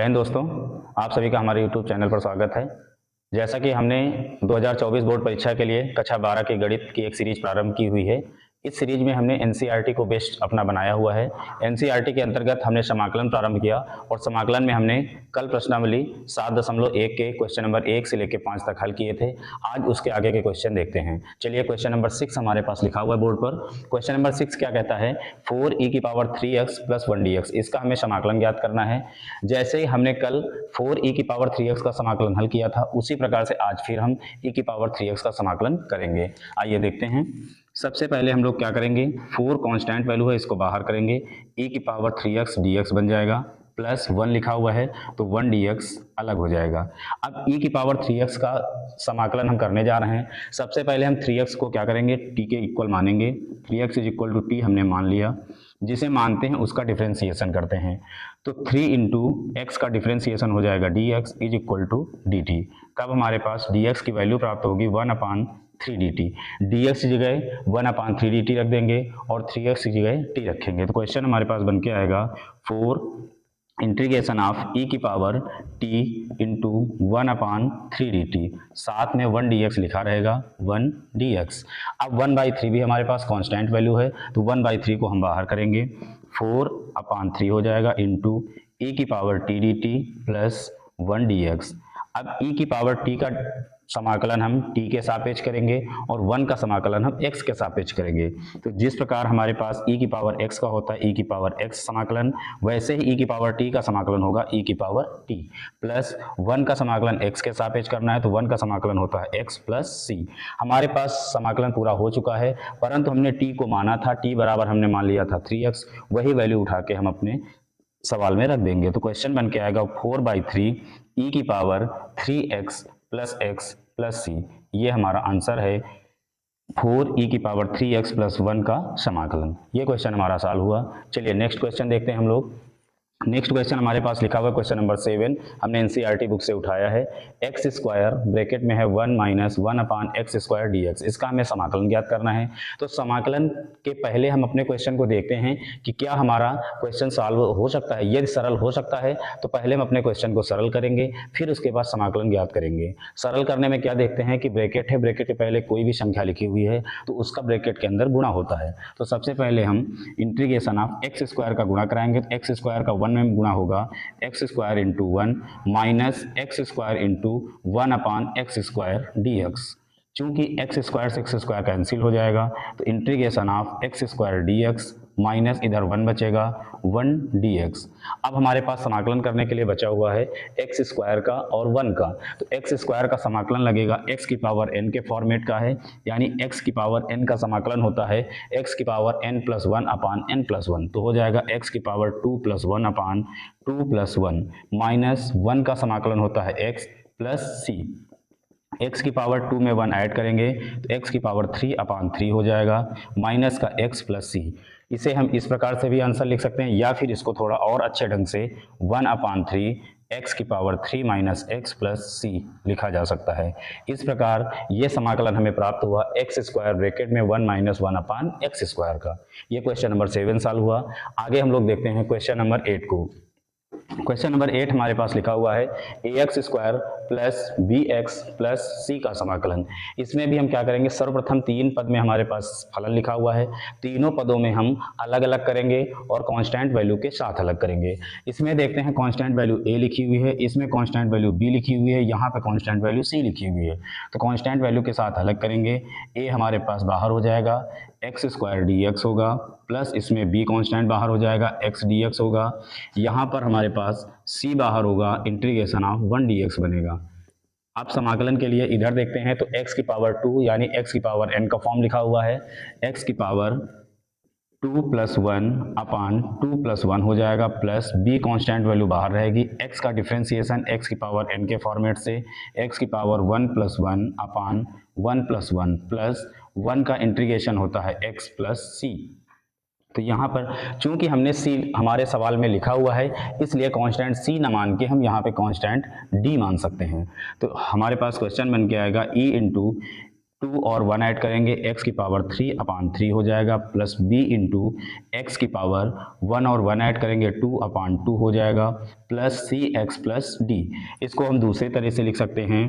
जय हिंद दोस्तों, आप सभी का हमारे YouTube चैनल पर स्वागत है। जैसा कि हमने 2024 बोर्ड परीक्षा के लिए कक्षा 12 के गणित की एक सीरीज प्रारंभ की हुई है। इस सीरीज में हमने एनसीईआरटी को बेस्ट अपना बनाया हुआ है। एनसीईआरटी के अंतर्गत हमने समाकलन प्रारंभ किया और समाकलन में हमने कल प्रश्नावली 7.1 के क्वेश्चन नंबर 1 से लेकर 5 तक हल किए थे। आज उसके आगे के क्वेश्चन देखते हैं। चलिए, क्वेश्चन नंबर 6 हमारे पास लिखा हुआ है बोर्ड पर। क्वेश्चन नंबर 6 क्या कहता है? 4e⁻³ + 1dx, इसका हमें समाकलन ज्ञात करना है। जैसे ही हमने कल 4e⁻³ का समाकलन हल किया था, उसी प्रकार से आज फिर हम e⁻³ का समाकलन करेंगे। आइए देखते हैं। सबसे पहले हम लोग क्या करेंगे, 4 कांस्टेंट वैल्यू है, इसको बाहर करेंगे। e⁻³ dx बन जाएगा, प्लस 1 लिखा हुआ है तो 1 dx अलग हो जाएगा। अब e⁻³ का समाकलन हम करने जा रहे हैं। सबसे पहले हम 3x को क्या करेंगे, t के इक्वल मानेंगे। 3x = t हमने मान लिया। जिसे मानते हैं उसका डिफरेंशिएशन करते हैं, तो 3 × x का डिफरेंशिएशन हो जाएगा dx = dt। तब हमारे पास dx की वैल्यू प्राप्त होगी 1/3 dt। dx की जगह 1/3 dt रख देंगे और 3x की जगह t रखेंगे, तो क्वेश्चन हमारे पास बन के आएगा 4 इंटीग्रेशन ऑफ e⁻t × 1/3 dt। साथ में 1 dx लिखा रहेगा, 1 dx। अब 1/3 भी हमारे पास कांस्टेंट वैल्यू है, तो 1/3 को हम बाहर करेंगे। 4/3 हो जाएगा into e⁻t dt plus 1 dx। अब e⁻t का समाकलन हम t के सापेक्ष करेंगे और 1 का समाकलन हम x के सापेक्ष करेंगे। तो जिस प्रकार हमारे पास e⁻x का होता है e⁻x समाकलन, वैसे ही e⁻t का समाकलन होगा e⁻t प्लस 1 का समाकलन x के सापेक्ष करना है, तो 1 का समाकलन होता है x + c। हमारे पास समाकलन पूरा हो चुका है, परंतु हमने t को माना था, t बराबर हमने मान लिया था 3x। वही वैल्यू उठा के हम अपने सवाल में रख देंगे, तो क्वेश्चन बन के आएगा 4/3 e⁻3x + x + c। ये हमारा आंसर है 4e⁻3x + 1 का समाकलन। ये क्वेश्चन हमारा सॉल्व हुआ। चलिए नेक्स्ट क्वेश्चन देखते हैं हम लोग। नेक्स्ट क्वेश्चन हमारे पास लिखा हुआ है क्वेश्चन नंबर 7, हमने एनसीईआरटी बुक से उठाया है। x² ब्रैकेट में है 1 - 1/x² dx, इसका हमें समाकलन ज्ञात करना है। तो समाकलन के पहले हम अपने क्वेश्चन को देखते हैं कि क्या हमारा क्वेश्चन सॉल्व हो सकता है। यदि सरल हो सकता है तो पहले हम अपने क्वेश्चन को सरल करेंगे, फिर उसके बाद समाकलन ज्ञात करेंगे। सरल करने में क्या देखते हैं कि ब्रैकेट है, ब्रैकेट के पहले कोई भी संख्या लिखी हुई है तो उसका ब्रैकेट के अंदर गुणा होता है। तो सबसे पहले हम इंटीग्रेशन ऑफ x² का गुणा कराएंगे, तो x² का 1 में गुणा होगा, x² × 1 minus x² × 1/x² dx। चूंकि x² से x² कैंसिल हो जाएगा, तो integration of x² dx minus इधर 1 बचेगा, 1 dx। अब हमारे पास समाकलन करने के लिए बचा हुआ है x² का और 1 का, तो x² का समाकलन लगेगा x⁻n के फॉर्मेट का है, यानी x⁻n का समाकलन होता है x⁻n + 1/n + 1, तो हो जाएगा x⁻2 + 1/2 + 1 माइनस 1 का समाकलन होता है x + c। x⁻2 में 1 ऐड करेंगे तो x⁻3/3 हो जाएगा, माइनस का x + c। इसे हम इस प्रकार से भी आंसर लिख सकते हैं, या फिर इसको थोड़ा और अच्छे ढंग से 1/3 x⁻3 - x + c लिखा जा सकता है। इस प्रकार ये समाकलन हमें प्राप्त हुआ x² ब्रैकेट में 1 - 1/x² का। ये क्वेश्चन नंबर 7 सॉल्व हुआ। आगे हम लोग देखते हैं क्वेश्चन नंबर 8 को। क्वेश्चन नंबर 8 हमारे पास लिखा हुआ है ax² + bx + c का समाकलन। इसमें भी हम क्या करेंगे, सर्वप्रथम 3 पद में हमारे पास फलन लिखा हुआ है, तीनों पदों में हम अलग अलग करेंगे और कांस्टेंट वैल्यू के साथ अलग करेंगे। इसमें देखते हैं कांस्टेंट वैल्यू a लिखी हुई है, इसमें कांस्टेंट वैल्यू b लिखी हुई है, यहाँ पे कांस्टेंट वैल्यू c लिखी हुई है। तो कांस्टेंट वैल्यू के साथ अलग करेंगे। a हमारे पास बाहर हो जाएगा, x² dx होगा, प्लस इसमें b कांस्टेंट बाहर हो जाएगा, x dx होगा। यहाँ पर हमारे पास c बाहर होगा, इंटीग्रेशन ऑफ 1 dx बनेगा। आप समाकलन के लिए इधर देखते हैं तो x⁻2 यानी x⁻n का फॉर्म लिखा हुआ है, x⁻2 + 1/2 + 1 हो जाएगा, प्लस b कांस्टेंट वैल्यू बाहर रहेगी, x का डिफरेंशिएशन x⁻n के फॉर्मेट से x⁻1 + 1/1 + 1 प्लस 1 का इंटीग्रेशन होता है x + c। तो यहाँ पर चूंकि हमने c हमारे सवाल में लिखा हुआ है, इसलिए कांस्टेंट c न मान के हम यहाँ पे कांस्टेंट d मान सकते हैं। तो हमारे पास क्वेश्चन बन के आएगा e × 2 और 1 ऐड करेंगे x की पावर 3/3 हो जाएगा, प्लस b इंटू एक्स की पावर 1 और 1 ऐड करेंगे 2/2 हो जाएगा, plus c x plus D. इसको हम दूसरे तरह से लिख सकते हैं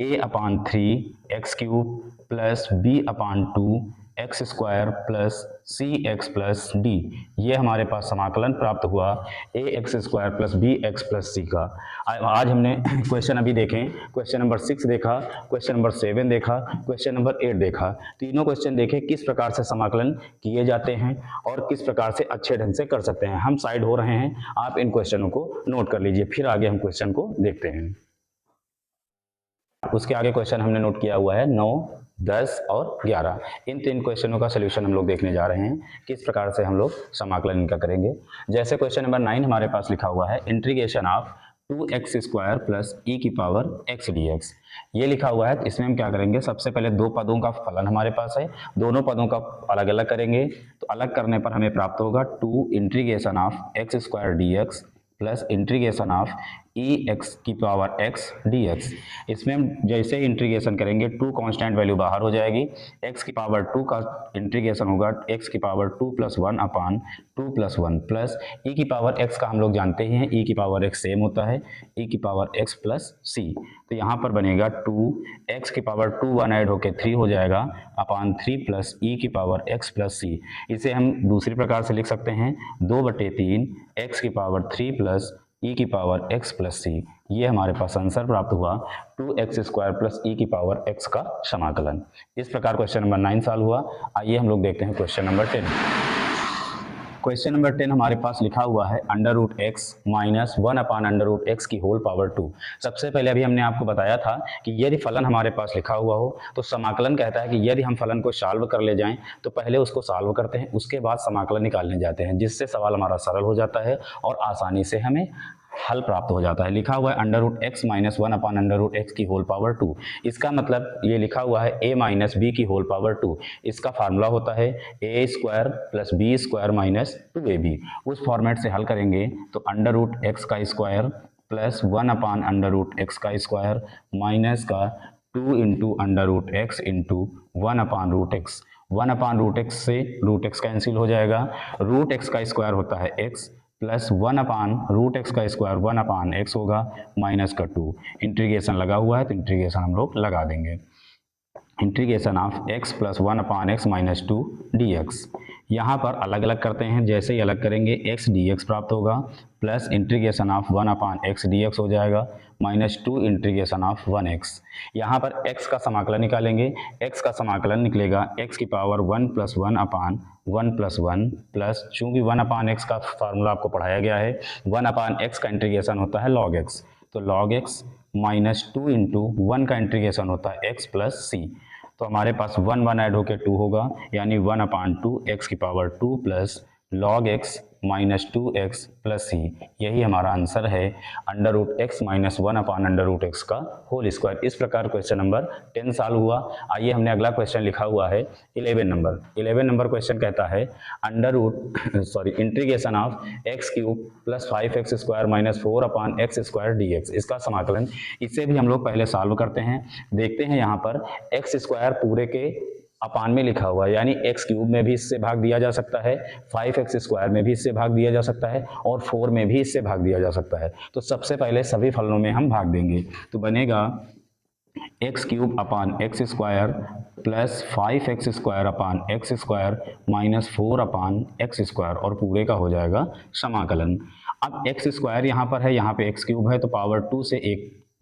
a/3 x³ plus b/2 x square plus c x plus d. ये हमारे पास समाकलन प्राप्त हुआ a x square plus b x plus c का। आज हमने क्वेश्चन अभी देखें, क्वेश्चन नंबर 6 देखा, क्वेश्चन नंबर 7 देखा, क्वेश्चन नंबर 8 देखा। तीनों क्वेश्चन देखे किस प्रकार से समाकलन किए जाते हैं और किस प्रकार से अच्छे ढंग से कर सकते हैं। हम साइड हो रहे हैं, आप इन क्वेश्चनों को नोट कर लीजिए, फिर आगे हम क्वेश्चन को देखते हैं। उसके आगे क्वेश्चन हमने नोट किया हुआ है 9, 10 और 11। इन 3 क्वेश्चनों का सोल्यूशन हम लोग देखने जा रहे हैं, किस प्रकार से हम लोग समाकलन इनका करेंगे। जैसे क्वेश्चन नंबर 9 हमारे पास लिखा हुआ है integration of 2x² plus e की पावर x dx। ये लिखा हुआ है, तो इसमें हम क्या करेंगे, सबसे पहले दो पदों का फलन हमारे पास है, दोनों पदों का अलग अलग करेंगे। तो अलग करने पर हमें प्राप्त होगा 2 integration of x² dx plus integration of E x की पावर x dx। इसमें हम जैसे ही इंटीग्रेशन करेंगे 2 कांस्टेंट वैल्यू बाहर हो जाएगी, x की पावर 2 का इंटीग्रेशन होगा x की power 2 plus 1/2 plus 1 plus e की पावर x का हम लोग जानते ही हैं e की पावर x सेम होता है e की पावर x प्लस c। तो यहाँ पर बनेगा 2 x की पावर 2 1 ऐड होके 3 हो जाएगा अपान 3 प्लस e की पावर x प्लस c। इसे हम दूसरी प्रकार से लिख सकते हैं 2/3 x की पावर 3 प्लस e की पावर x प्लस c। ये हमारे पास आंसर प्राप्त हुआ 2x² प्लस e की पावर x का समाकलन। इस प्रकार क्वेश्चन नंबर 9 सॉल्व हुआ। आइए हम लोग देखते हैं क्वेश्चन नंबर 10। क्वेश्चन नंबर 10 हमारे पास लिखा हुआ है √x माइनस 1/√x की होल पावर 2। सबसे पहले अभी हमने आपको बताया था कि यदि फलन हमारे पास लिखा हुआ हो तो समाकलन कहता है कि यदि हम फलन को सॉल्व कर ले जाएं तो पहले उसको सॉल्व करते हैं, उसके बाद समाकलन निकालने जाते हैं, जिससे सवाल हमारा सरल हो जाता है और आसानी से हमें हल प्राप्त हो जाता है। लिखा हुआ है √x माइनस 1/√x की होल पावर 2। इसका मतलब ये लिखा हुआ है a माइनस बी की होल पावर 2। इसका फार्मूला होता है a² plus b² minus 2ab। उस फॉर्मेट से हल करेंगे तो √x का स्क्वायर प्लस 1/√x का स्क्वायर माइनस का 2 into √x into 1/√x। 1/√x से √x कैंसिल हो जाएगा, √x का स्क्वायर होता है x प्लस 1/√x का स्क्वायर 1/x होगा माइनस का 2। इंटीग्रेशन लगा हुआ है तो इंटीग्रेशन हम लोग लगा देंगे। Integration of x plus 1/x minus 2 dx। यहाँ पर अलग अलग करते हैं, जैसे ही अलग करेंगे x dx प्राप्त होगा plus integration of 1/x dx हो जाएगा माइनस 2 इंटीग्रेशन ऑफ 1x। यहाँ पर x का समाकलन निकालेंगे, x का समाकलन निकलेगा x की पावर 1 प्लस 1/1 प्लस 1 प्लस, चूँकि 1/x का फार्मूला आपको पढ़ाया गया है, 1/x का इंटीग्रेशन होता है log x, तो log x माइनस 2 इंटू 1 का इंटीग्रेशन होता है x प्लस c। तो हमारे पास 1 ऐड होकर 2 होगा, यानी 1/2 x की power 2 plus log x minus 2x plus c। यही हमारा आंसर है √x माइनस 1/√x का होल स्क्वायर। इस प्रकार क्वेश्चन नंबर 10 सॉल्व हुआ। आइए हमने अगला क्वेश्चन लिखा हुआ है 11 नंबर क्वेश्चन कहता है integration of x³ plus 5x² minus 4/x² dx। इसका समाकलन, इसे भी हम लोग पहले सॉल्व करते हैं। देखते हैं यहाँ पर x² पूरे के अपान में लिखा हुआ है, यानी x³ में भी इससे भाग दिया जा सकता है, 5x² में भी इससे भाग दिया जा सकता है और 4 में भी इससे भाग दिया जा सकता है। तो सबसे पहले सभी फलनों में हम भाग देंगे, तो बनेगा x³ अपान x² प्लस 5x² अपान x² माइनस 4/x² और पूरे का हो जाएगा समाकलन। अब x² यहाँ पर है, यहाँ पे x³ है, तो पावर 2 से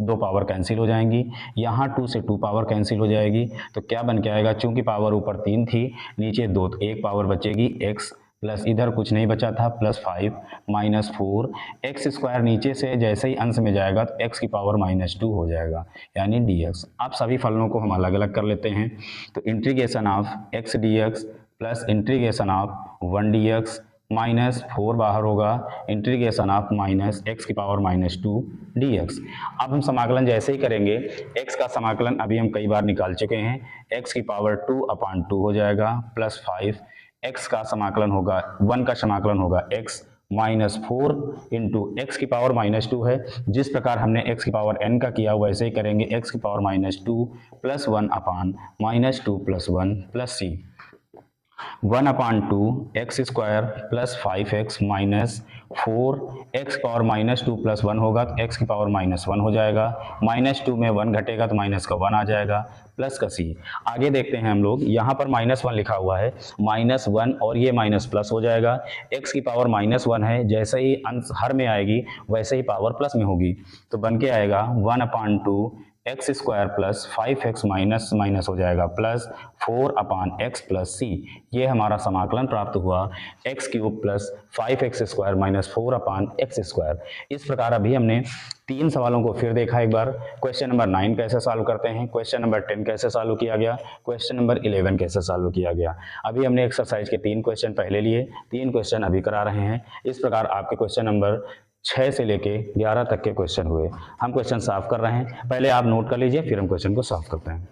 2 पावर कैंसिल हो जाएंगी, यहाँ 2 से 2 पावर कैंसिल हो जाएगी, तो क्या बन के आएगा, चूंकि पावर ऊपर 3 थी नीचे 2, तो 1 पावर बचेगी x प्लस इधर कुछ नहीं बचा था प्लस 5 माइनस 4 x² नीचे से जैसे ही अंश में जाएगा तो x की पावर माइनस 2 हो जाएगा, यानी dx। अब सभी फलनों को हम अलग अलग कर लेते हैं, तो integration of x dx plus integration of 1 dx minus 4 बाहर होगा, इंटीग्रेशन ऑफ माइनस x की पावर माइनस 2 dx। अब हम समाकलन जैसे ही करेंगे, x का समाकलन अभी हम कई बार निकाल चुके हैं, x की पावर 2/2 हो जाएगा प्लस 5, x का समाकलन होगा 1 का समाकलन होगा x -4 इंटू एक्स की पावर -2 है। जिस प्रकार हमने एक्स की पावर n का किया वैसे ही करेंगे, एक्स की पावर -2 प्लस 1 अपान -2 plus 1 plus c 1/2 x square plus 5x minus 4 x power -2 plus 1 होगा तो एक्स की पावर -1 हो जाएगा, -2 में 1 घटेगा तो माइनस का 1 आ जाएगा, प्लस का c। आगे देखते हैं हम लोग, यहाँ पर -1 लिखा हुआ है, -1 और ये माइनस प्लस हो जाएगा। एक्स की पावर -1 है, जैसे ही अंश हर में आएगी वैसे ही पावर प्लस में होगी, तो बन के आएगा 1/2 x square plus 5x minus minus हो जाएगा प्लस 4/x प्लस c। ये हमारा समाकलन प्राप्त हुआ x cube plus 5x square minus 4/x square. इस प्रकार अभी हमने 3 सवालों को फिर देखा एक बार। क्वेश्चन नंबर 9 कैसे सॉल्व करते हैं, क्वेश्चन नंबर 10 कैसे सॉल्व किया गया, क्वेश्चन नंबर 11 कैसे सॉल्व किया गया। अभी हमने एक्सरसाइज के 3 क्वेश्चन पहले लिए, 3 क्वेश्चन अभी करा रहे हैं। इस प्रकार आपके क्वेश्चन नंबर 6 से लेके 11 तक के क्वेश्चन हुए। हम क्वेश्चन सॉल्व कर रहे हैं, पहले आप नोट कर लीजिए फिर हम क्वेश्चन को सॉल्व करते हैं।